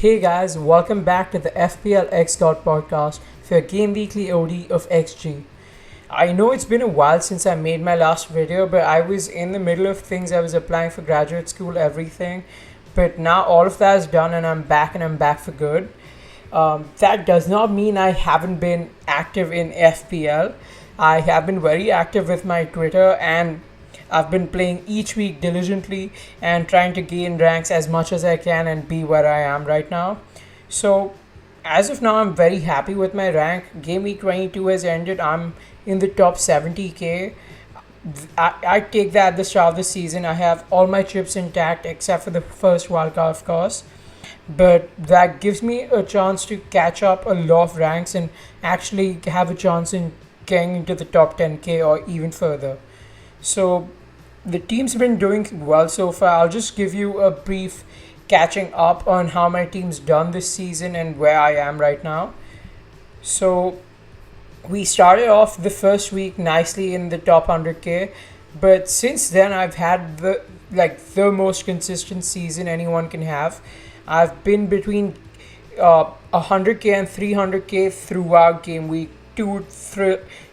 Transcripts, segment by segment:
Hey guys, welcome back to the FPL X God podcast for your Game Weekly OD of XG. I know it's been a while since I made my last video, but I was in the middle of things. I was applying for graduate school, everything. But now all of that is done and I'm back for good. That does not mean I haven't been active in FPL. I have been very active with my Twitter and I've been playing each week diligently and trying to gain ranks as much as I can and be where I am right now. So, as of now, I'm very happy with my rank. Game week 22 has ended. I'm in the top 70k. I take that at the start of the season. I have all my chips intact except for the first wildcard, of course. But that gives me a chance to catch up a lot of ranks and actually have a chance in getting into the top 10k or even further. So the team's been doing well so far. I'll just give you a brief catching up on how my team's done this season and where I am right now. So we started off the first week nicely in the top 100k, but since then I've had the most consistent season anyone can have. I've been between 100k and 300k throughout game week 2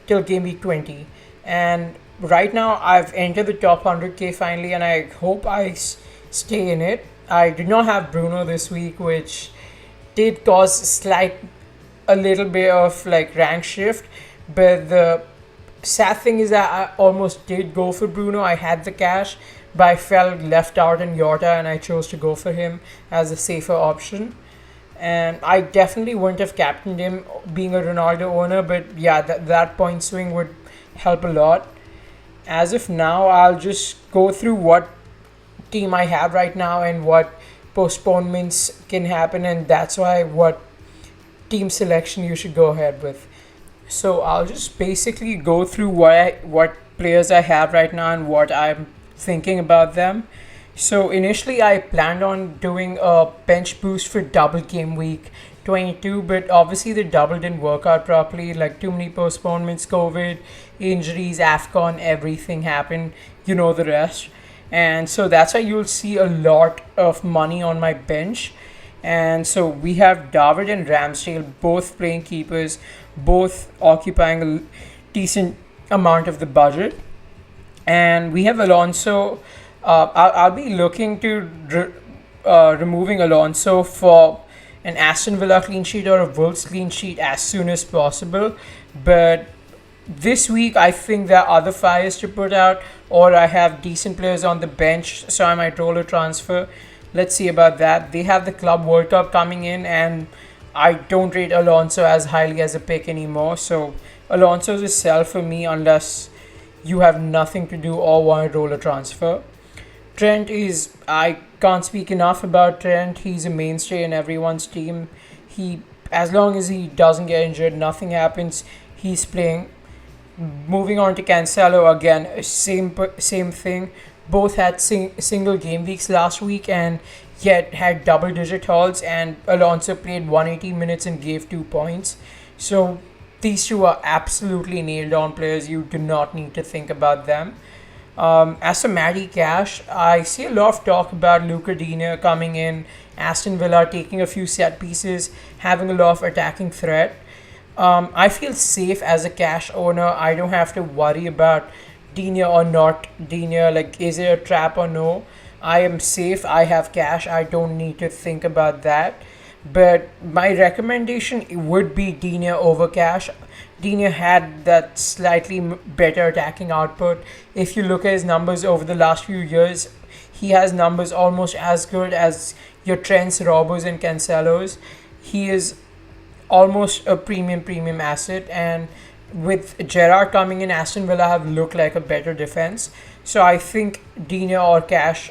till game week 20, and right now I've entered the top 100k finally, and I hope I stay in it. I did not have Bruno this week, which did cause a little bit of like rank shift, but the sad thing is that I almost did go for Bruno. I had the cash, but I felt left out in Yorta and I chose to go for him as a safer option. And I definitely wouldn't have captained him being a Ronaldo owner, but yeah, that point swing would help a lot. As of now, I'll just go through what team I have right now and what postponements can happen, and that's why what team selection you should go ahead with. So I'll just basically go through what players I have right now and what I'm thinking about them. So initially I planned on doing a bench boost for double game week 22, but obviously the double didn't work out properly. Like too many postponements, COVID, injuries, AFCON, everything happened. You know the rest. And so that's why you'll see a lot of money on my bench. And so we have David and Ramsdale both playing keepers, both occupying a decent amount of the budget. And we have Alonso. I'll be looking to removing Alonso for an Aston Villa clean sheet or a Wolves clean sheet as soon as possible. But this week, I think there are other fires to put out, or I have decent players on the bench, so I might roll a transfer. Let's see about that. They have the Club World Cup coming in, and I don't rate Alonso as highly as a pick anymore. So Alonso is a sell for me unless you have nothing to do or want to roll a transfer. I can't speak enough about Trent. He's a mainstay in everyone's team. As long as he doesn't get injured, nothing happens. He's playing. Moving on to Cancelo again, same thing. Both had single game weeks last week and yet had double digit hauls, and Alonso played 180 minutes and gave 2 points. So these two are absolutely nailed on players. You do not need to think about them. As for Matty Cash, I see a lot of talk about Luca Digne coming in, Aston Villa taking a few set pieces, having a lot of attacking threat. I feel safe as a cash owner. I don't have to worry about Digne or not Digne, like is it a trap or no. I am safe. I have cash. I don't need to think about that. But my recommendation would be Digne over cash. Digne had that slightly better attacking output. If you look at his numbers over the last few years, he has numbers almost as good as your Trents, Robos, and Cancelos. He is almost a premium asset, and with Gerrard coming in, Aston Villa have looked like a better defense. So I think Digne or cash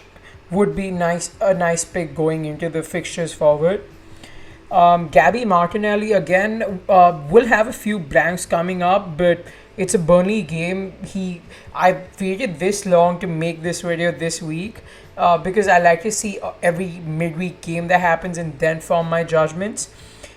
would be a nice pick going into the fixtures forward. Gabby Martinelli again will have a few blanks coming up, but it's a Burnley game. I waited this long to make this video this week because I like to see every midweek game that happens and then form my judgments.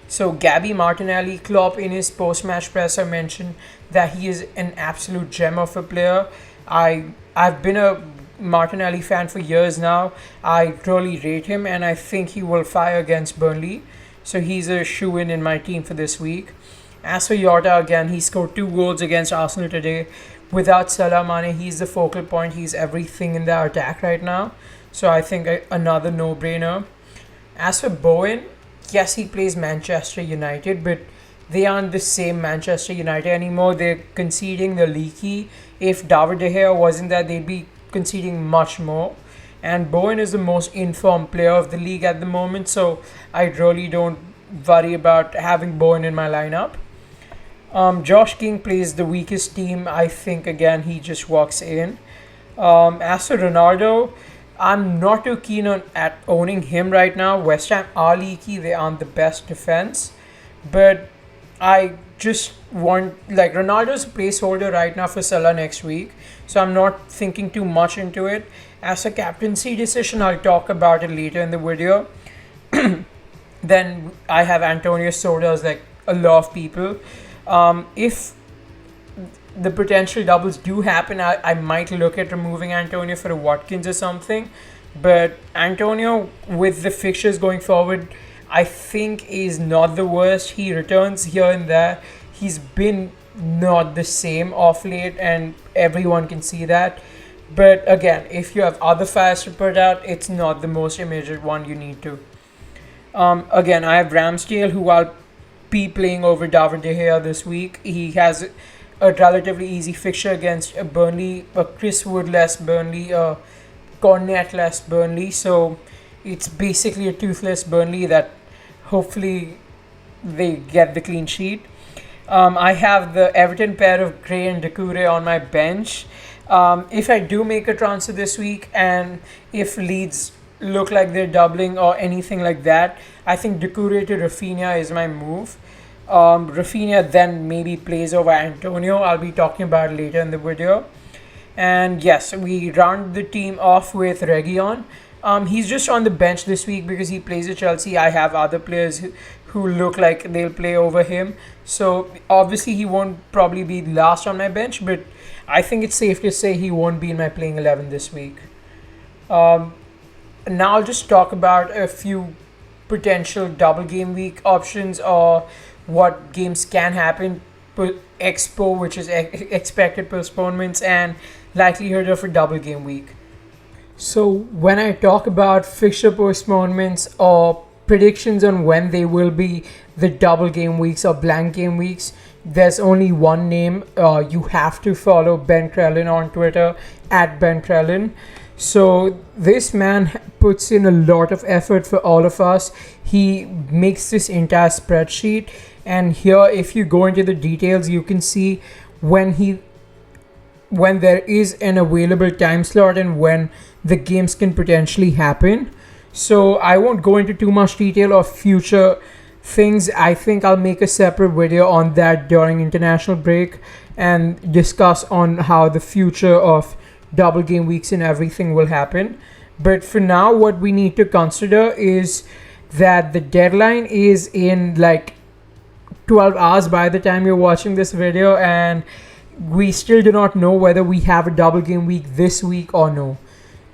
So Gabby Martinelli, Klopp in his post-match presser mentioned that he is an absolute gem of a player. I've been a Martinelli fan for years now. I really rate him, and I think he will fire against Burnley. So he's a shoe-in in my team for this week. As for Jota, again, he scored 2 goals against Arsenal today. Without Salah Mane, he's the focal point. He's everything in their attack right now. So I think another no-brainer. As for Bowen, yes, he plays Manchester United, but they aren't the same Manchester United anymore. They're conceding the leaky. If David De Gea wasn't there, they'd be conceding much more. And Bowen is the most informed player of the league at the moment, so I really don't worry about having Bowen in my lineup. Josh King plays the weakest team. I think again he just walks in. As for Ronaldo, I'm not too keen on at owning him right now. West Ham are leaky; they aren't the best defense, but I just want like Ronaldo's a placeholder right now for Salah next week, so I'm not thinking too much into it. As a captaincy decision, I'll talk about it later in the video. Then I have Antonio Sodas like a lot of people. If the potential doubles do happen, I might look at removing Antonio for a Watkins or something. But Antonio, with the fixtures going forward, I think is not the worst. He returns here and there. He's been not the same off late, and everyone can see that. But again, if you have other fires to put out, it's not the most immediate one you need to. Again, I have Ramsdale, who I'll be playing over David De Gea this week. He has a relatively easy fixture against Burnley, a Chris Wood-less Burnley, a Cornet-less Burnley. So it's basically a toothless Burnley that hopefully they get the clean sheet. I have the Everton pair of Gray and Doucouré on my bench. If I do make a transfer this week, and if Leeds look like they're doubling or anything like that, I think Doucouré to Rafinha is my move. Rafinha then maybe plays over Antonio. I'll be talking about it later in the video. And yes, we round the team off with Reguilon. He's just on the bench this week because he plays at Chelsea. I have other players who look like they'll play over him. So obviously he won't probably be last on my bench, but I think it's safe to say he won't be in my playing 11 this week. Now I'll just talk about a few potential double game week options, or what games can happen, expo, which is expected postponements, and likelihood of a double game week. So when I talk about fixture postponements or predictions on when they will be the double game weeks or blank game weeks, there's only one name. You have to follow Ben Crellin on Twitter at Ben Crellin. So this man puts in a lot of effort for all of us. He makes this entire spreadsheet, and here if you go into the details, you can see when there is an available time slot and when the games can potentially happen. So I won't go into too much detail of future things. I think I'll make a separate video on that during international break and discuss on how the future of double game weeks and everything will happen. But for now, what we need to consider is that the deadline is in like 12 hours by the time you're watching this video, and we still do not know whether we have a double game week this week or no.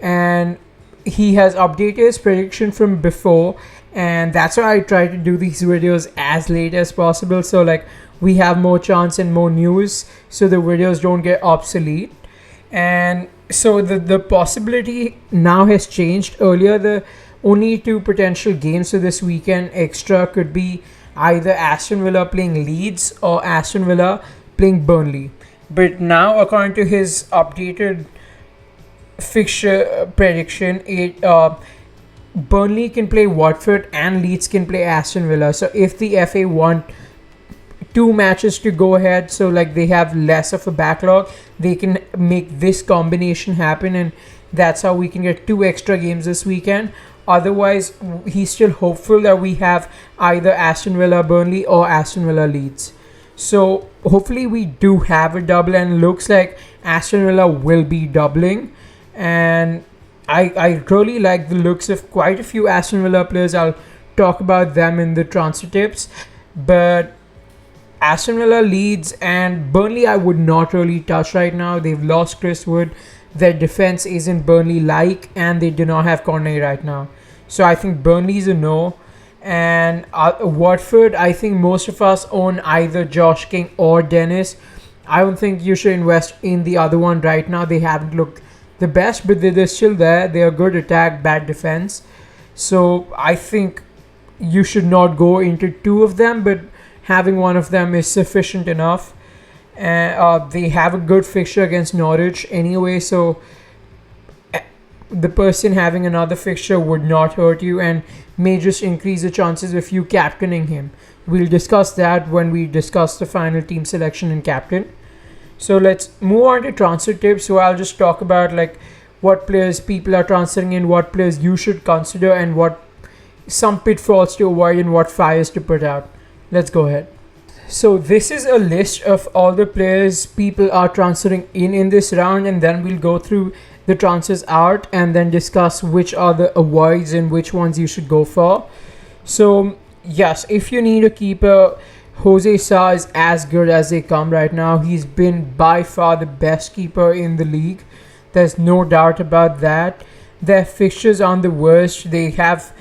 And he has updated his prediction from before, and that's why I try to do these videos as late as possible, so like we have more chance and more news, so the videos don't get obsolete. And so the possibility now has changed. Earlier, the only two potential games for this weekend extra could be either Aston Villa playing Leeds or Aston Villa playing Burnley. But now, according to his updated fixture prediction, Burnley can play Watford and Leeds can play Aston Villa. So if the FA want 2 matches to go ahead, so like they have less of a backlog, they can make this combination happen, and that's how we can get 2 extra games this weekend. Otherwise, he's still hopeful that we have either Aston Villa Burnley or Aston Villa Leeds. So hopefully we do have a double, and looks like Aston Villa will be doubling. And I really like the looks of quite a few Aston Villa players. I'll talk about them in the transfer tips. But Aston Villa, Leeds and Burnley I would not really touch right now. They've lost Chris Wood. Their defense isn't Burnley like, and they do not have Cornet right now. So I think Burnley's a no. And Watford, I think most of us own either Josh King or Dennis. I don't think you should invest in the other one right now. They haven't looked the best, but they're still there. They are good attack, bad defense. So I think you should not go into two of them, but having one of them is sufficient enough. And they have a good fixture against Norwich anyway, so the person having another fixture would not hurt you and may just increase the chances of you captaining him. We'll discuss that when we discuss the final team selection and captain. So let's move on to transfer tips. So I'll just talk about like what players people are transferring in, what players you should consider, and what some pitfalls to avoid and what fires to put out. Let's go ahead. So this is a list of all the players people are transferring in this round, and then we'll go through the transfers out and then discuss which are the avoids and which ones you should go for. So yes, if you need a keeper, Jose Sa is as good as they come right now. He's been by far the best keeper in the league. There's no doubt about that. Their fixtures aren't the worst. They have,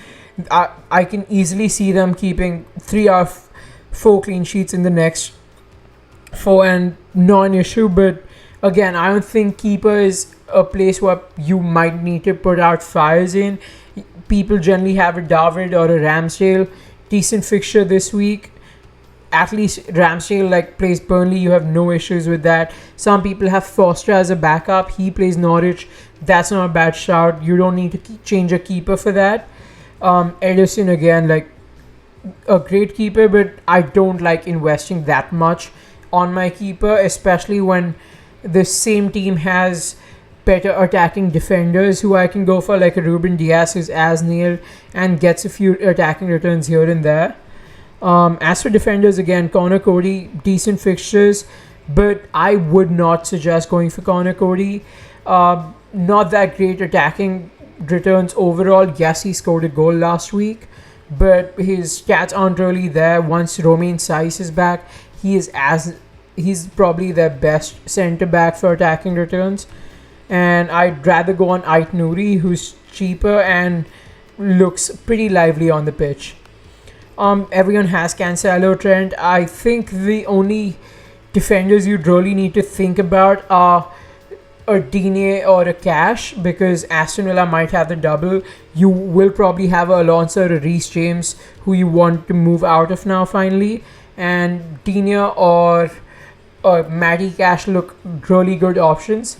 I can easily see them keeping 3 out of 4 clean sheets in the next 4 and non-issue. But again, I don't think keeper is a place where you might need to put out fires in. People generally have a David or a Ramsdale. Decent fixture this week. At least Ramsdale like plays Burnley, you have no issues with that. Some people have Foster as a backup. He plays Norwich. That's not a bad shout. You don't need to change a keeper for that. Edison again, like a great keeper, but I don't like investing that much on my keeper, especially when the same team has better attacking defenders who I can go for, like a Ruben Diaz who's as nailed and gets a few attacking returns here and there. As for defenders, again, Connor Cody, decent fixtures, but I would not suggest going for Connor Cody. Not that great attacking returns overall. Yes, he scored a goal last week, but his stats aren't really there. Once Romain Saiz is back, he's probably their best centre back for attacking returns. And I'd rather go on Ait Nouri, who's cheaper and looks pretty lively on the pitch. Everyone has Cancelo, Trent. I think the only defenders you'd really need to think about are a Digne or a Cash, because Aston Villa might have the double. You will probably have a Alonso or a Reece James who you want to move out of now finally, and Digne or Matty Cash look really good options.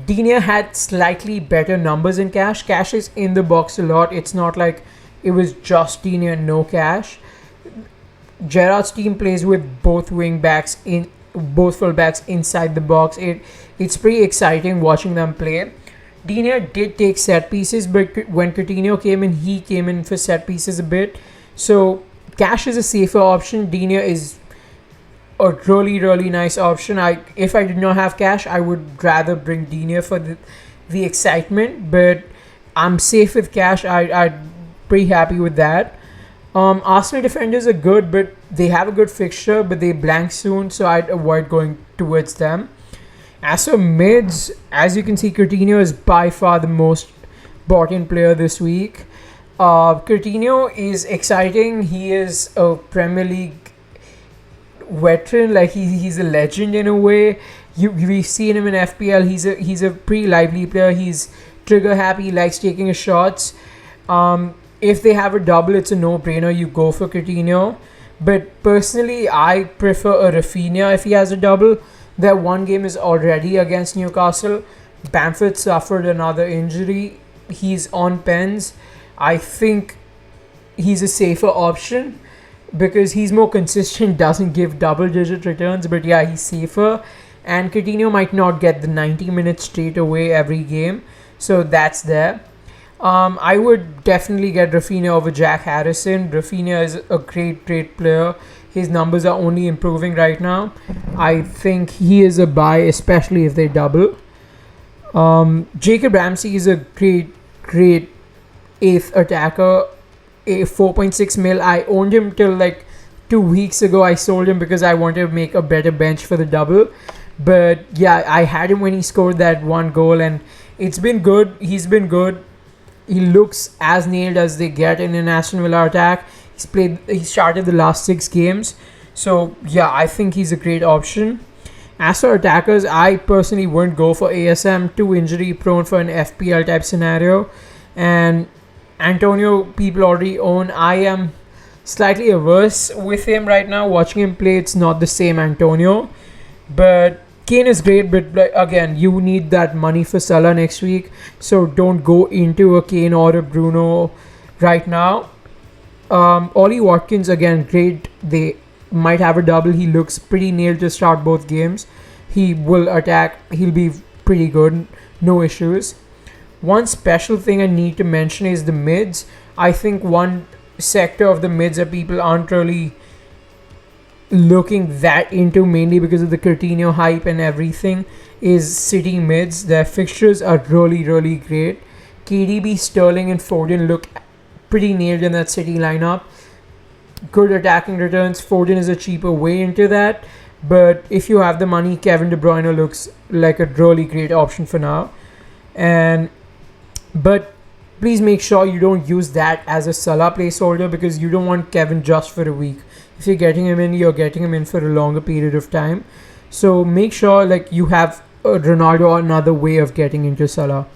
Digne had slightly better numbers in Cash. Cash is in the box a lot. It's not like it was just Digne and no Cash. Gerrard's team plays with both both fullbacks inside the box. It's pretty exciting watching them play. Digne did take set pieces, but when Coutinho came in, he came in for set pieces a bit. So Cash is a safer option. Digne is a really, really nice option. If I did not have Cash, I would rather bring Digne for the excitement, but I'm safe with Cash. I'm pretty happy with that. Arsenal defenders are good, but they have a good fixture, but they blank soon, so I'd avoid going towards them. As for mids, as you can see, Coutinho is by far the most bought-in player this week. Coutinho is exciting. He is a Premier League veteran, like he's a legend in a way. We've seen him in FPL. He's a pretty lively player. He's trigger happy, likes taking his shots. If they have a double, it's a no-brainer. You go for Coutinho. But personally, I prefer a Rafinha if he has a double. Their one game is already against Newcastle. Bamford suffered another injury. He's on pens. I think he's a safer option because he's more consistent, doesn't give double-digit returns. But yeah, he's safer. And Coutinho might not get the 90 minutes straight away every game. So that's there. I would definitely get Rafinha over Jack Harrison. Rafinha is a great player. His numbers are only improving right now. I think he is a buy, especially if they double. Jacob Ramsey is a great 8th attacker. A 4.6 mil. I owned him till like 2 weeks ago. I sold him because I wanted to make a better bench for the double. But yeah, I had him when he scored that one goal, and it's been good. He's been good. He looks as nailed as they get in an Aston Villa attack. He started the last 6 games. So yeah, I think he's a great option. As for attackers, I personally wouldn't go for ASM, too injury prone for an FPL type scenario. And Antonio, people already own. I am slightly averse with him right now. Watching him play, it's not the same Antonio. But Kane is great, but like, again, you need that money for Salah next week. So don't go into a Kane or a Bruno right now. Ollie Watkins, again, great. They might have a double. He looks pretty nailed to start both games. He will attack. He'll be pretty good. No issues. One special thing I need to mention is the mids. I think one sector of the mids that people aren't really looking that into, mainly because of the Coutinho hype and everything, is City mids. Their fixtures are really, really great. KDB, Sterling and Foden look pretty nailed in that City lineup. Good attacking returns. Foden is a cheaper way into that. But if you have the money, Kevin De Bruyne looks like a really great option for now. But please make sure you don't use that as a Salah placeholder, because you don't want Kevin just for a week. If you're getting him in, you're getting him in for a longer period of time. So make sure like you have a Ronaldo or another way of getting into Salah.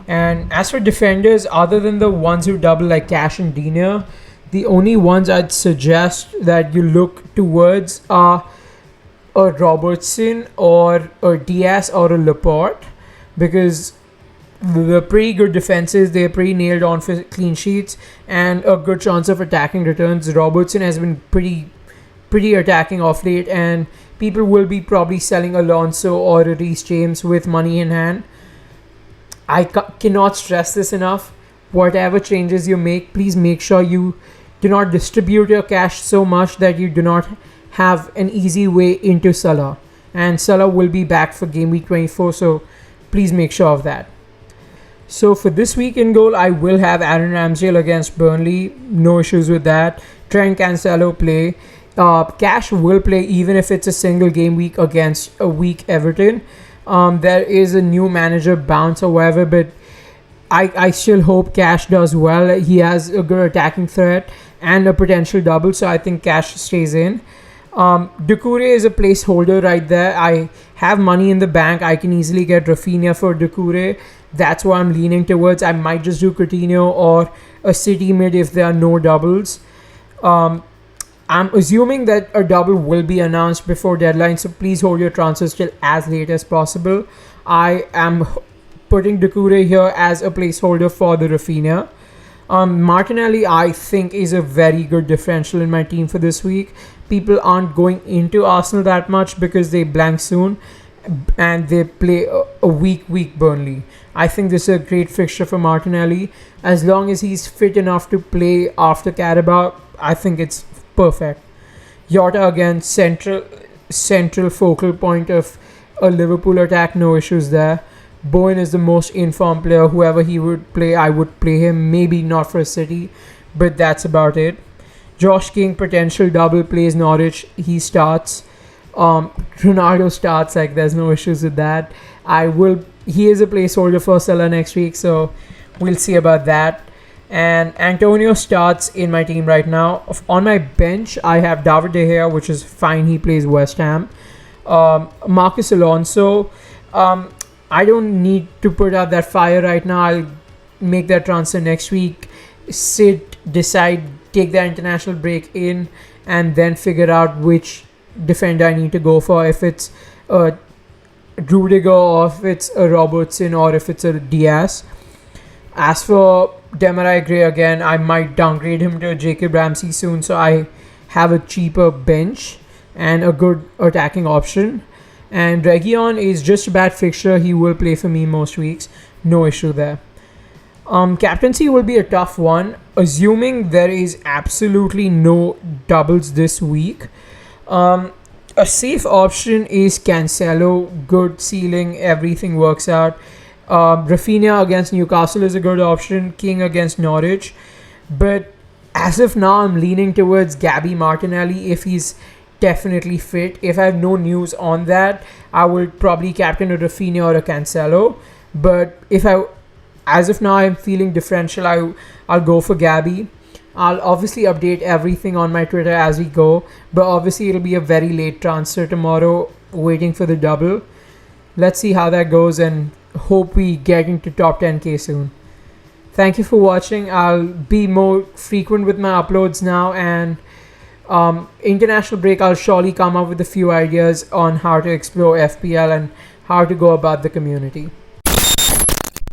And as for defenders, other than the ones who double like Cash and Dina, the only ones I'd suggest that you look towards are a Robertson or a Diaz or a Laporte, because they're pretty good defenses. They're pretty nailed on for clean sheets and a good chance of attacking returns. Robertson has been pretty attacking off late, and people will be probably selling Alonso or a Reece James with money in hand. I cannot stress this enough. Whatever changes you make, please make sure you do not distribute your cash so much that you do not have an easy way into Salah. And Salah will be back for game week 24, so please make sure of that. So for this week in goal, I will have Aaron Ramsdale against Burnley. No issues with that. Trent Cancelo play. Cash will play even if it's a single game week against a weak Everton. There is a new manager bounce or whatever, but I still hope Cash does well. He has a good attacking threat and a potential double, so I think Cash stays in. Doucouré is a placeholder right there. I have money in the bank. I can easily get Rafinha for Doucouré. That's what I'm leaning towards. I might just do Coutinho or a City mid if there are no doubles. I'm assuming that a double will be announced before deadline, so please hold your transfers till as late as possible. I am putting Doucouré here as a placeholder for the Rafinha. Martinelli, I think, is a very good differential in my team for this week. People aren't going into Arsenal that much because they blank soon and they play a weak Burnley. I think this is a great fixture for Martinelli. As long as he's fit enough to play after Carabao, I think it's perfect. Jota again, central focal point of a Liverpool attack, no issues there. Bowen is the most informed player. Whoever he would play, I would play him. Maybe not for City, but that's about it. Josh King, potential double, plays Norwich. He starts. Ronaldo starts. Like, there's no issues with that. He is a placeholder for Salah next week, so we'll see about that. And Antonio starts in my team right now. On my bench, I have David De Gea, which is fine. He plays West Ham. Marcus Alonso. I don't need to put out that fire right now. I'll make that transfer next week. Decide, take the international break in, and then figure out which defender I need to go for. If it's a Rudiger, or if it's a Robertson, or if it's a Diaz. As for Demarai Gray, again, I might downgrade him to Jacob Ramsey soon, so I have a cheaper bench and a good attacking option. And Reguilon is just a bad fixture. He will play for me most weeks. No issue there. Captaincy will be a tough one, assuming there is absolutely no doubles this week. A safe option is Cancelo. Good ceiling. Everything works out. Rafinha against Newcastle is a good option. King against Norwich. But as of now, I'm leaning towards Gabby Martinelli if he's definitely fit. If I have no news on that, I will probably captain a Rafinha or a Cancelo. But if I, as of now, I'm feeling differential, I'll go for Gabby. I'll obviously update everything on my Twitter as we go, but obviously it'll be a very late transfer tomorrow, waiting for the double. Let's see how that goes and hope we get into top 10k soon. Thank you for watching. I'll be more frequent with my uploads now, and international break, I'll surely come up with a few ideas on how to explore FPL and how to go about the community.